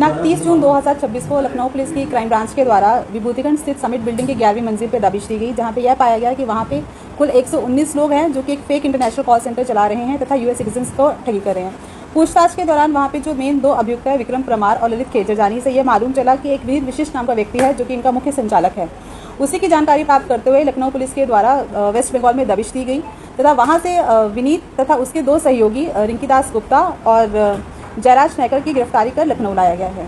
दिनांक 30 जून 2026 को लखनऊ पुलिस की क्राइम ब्रांच के द्वारा विभूतिगंज स्थित समिट बिल्डिंग की 11वीं मंजिल पर दबिश दी गई, जहां पे यह पाया गया कि वहां पे कुल 119 लोग हैं जो कि एक फेक इंटरनेशनल कॉल सेंटर चला रहे हैं तथा यूएस सिटीजन्स को ठगी कर रहे हैं। पूछताछ के दौरान वहां पे जो मेन दो अभियुक्त है विक्रम परमार और ललित खेजरजानी से यह मालूम चला कि एक विनीत विशिष्ट नाम का व्यक्ति है जो कि इनका मुख्य संचालक है। उसी की जानकारी प्राप्त करते हुए लखनऊ पुलिस के द्वारा वेस्ट बंगाल में दबिश दी गई तथा वहां से विनीत तथा उसके दो सहयोगी रिंकीदास गुप्ता और जयराज नायकर की गिरफ्तारी कर लखनऊ लाया गया है।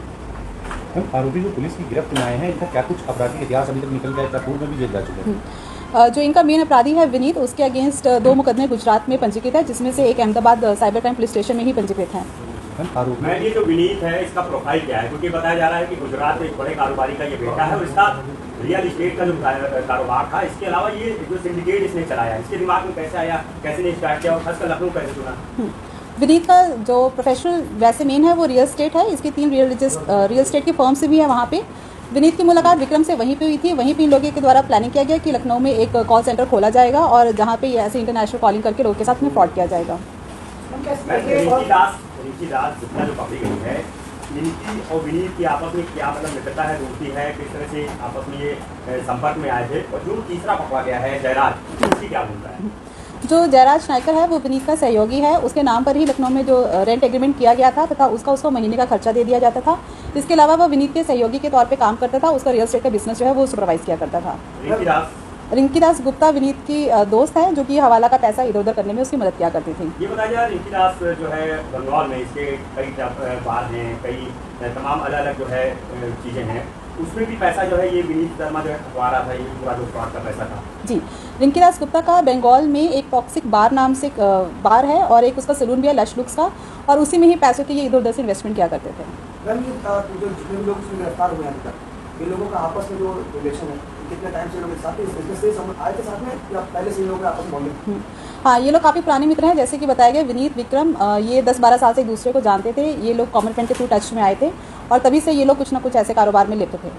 आरोपी जो पुलिस की गिरफ्त में आए हैं, इनका क्या कुछ आपराधिक इतिहास अभी तक निकल गया, पूर्व में भी जेल जा चुके हैं? जो इनका मेन अपराधी है विनीत, उसके अगेंस्ट 2 मुकदमे गुजरात में पंजीकृत है, जिसमें से एक Ahmedabad cyber crime police station में ही पंजीकृत है। ये जो विनीत है इसका प्रोफाइल क्या है, क्योंकि बताया जा रहा है कि गुजरात में एक बड़े कारोबारी का ये बेटा है और इसका रियल एस्टेट का जो कारोबार था, इसके अलावा ये जो सिंडिकेट इसने चलाया, इसके दिमाग में कैसे आया, कैसे नहीं स्टार्ट किया और खासकर लखनऊ कैसे चुना? विनीत का जो प्रोफेशनल वैसे मेन है वो रियल एस्टेट है। इसकी 3 रियल एस्टेट की फर्म से भी है। वहाँ पे विनीत की मुलाकात विक्रम से वहीं पे हुई थी। वहीं पे इन लोगों के द्वारा प्लानिंग किया गया कि लखनऊ में एक कॉल सेंटर खोला जाएगा और जहाँ पे ऐसे इंटरनेशनल कॉलिंग करके लोगों के साथ में फ्रॉड किया जाएगा। रिंकी दास गुप्ता जो पकड़ी गई है, इनकी और विनीत की आपस में क्या मतलब मित्रता है, दोस्ती है, किस तरह से आपस में ये संपर्क में आए थे? और जो तीसरा पकड़ा गया है जयराज, उसकी क्या भूमिका है? जो जयराज नायकर है वो विनीत का सहयोगी है। उसके नाम पर ही लखनऊ में जो रेंट एग्रीमेंट किया गया था तथा उसको महीने का खर्चा दे दिया जाता था। इसके अलावा वो विनीत के सहयोगी के तौर पे काम करता था। उसका रियल एस्टेट का बिजनेस जो है वो सुपरवाइज किया करता था। रिंकीदास गुप्ता विनीत की दोस्त है जो कि हवाला का पैसा इधर उधर करने में उसकी मदद किया करती थी। ये बताया जा रिंकीदास जो है बंगाल में इसके कई बार हैं, कई तमाम अलग अलग जो है चीज़ें हैं, उसमें भी पैसा जो है ये विनीत शर्मा जो है खपवा रहा था, ये पूरा जो फ्रॉड का पैसा था। जी, रिंकीदास गुप्ता का बंगाल में एक टॉक्सिक बार नाम से बार है और एक उसका सैलून भी है लश लुक्स का, और उसी में ही पैसों के ये इधर उधर से इन्वेस्टमेंट किया करते थे। जितने लोग गिरफ्तार हुए हैं ये लोगों का आपस में जो रिलेशन है, कितने टाइम से लोग साथ ही बिजनेस से आए थे साथ में या पहले से लोग आपस में? हाँ, ये लोग काफ़ी पुराने मित्र हैं। जैसे कि बताया गया विनीत विक्रम ये 10-12 साल से एक दूसरे को जानते थे। ये लोग कॉमन फ्रेंड के थ्रू टच में आए थे और तभी से ये लोग कुछ ना कुछ ऐसे कारोबार में लिप्त थे।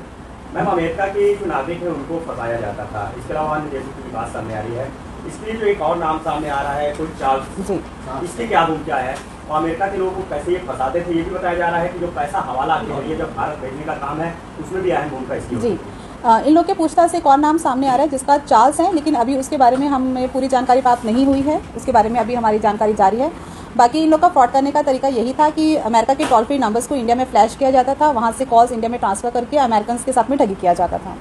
मैम, अमेरिका के जो नागरिक है उनको फंसाया जाता था, इसके अलावा अन्य देशों की बात सामने आ रही है, इसके लिए जो एक और नाम सामने आ रहा है कोई चार्ल्स, इसकी क्या भूमिका है और अमेरिका के लोगों को कैसे ये फंसाते थे? ये भी बताया जा रहा है कि जो पैसा हवाला के जरिए जब भारत भेजने का काम है उसमें भी अहम भूमिका इसकी। जी, इन लोग के पूछताछ से एक और नाम सामने आ रहा है जिसका चार्ल्स है, लेकिन अभी उसके बारे में हमें पूरी जानकारी प्राप्त नहीं हुई है। उसके बारे में अभी हमारी जानकारी जारी है। बाकी इन लोग का फ्रॉड करने का तरीका यही था कि अमेरिका के टोल फ्री नंबर्स को इंडिया में फ्लैश किया जाता था, वहाँ से कॉल्स इंडिया में ट्रांसफ़र करके अमेरिकन के साथ में ठगी किया जाता था।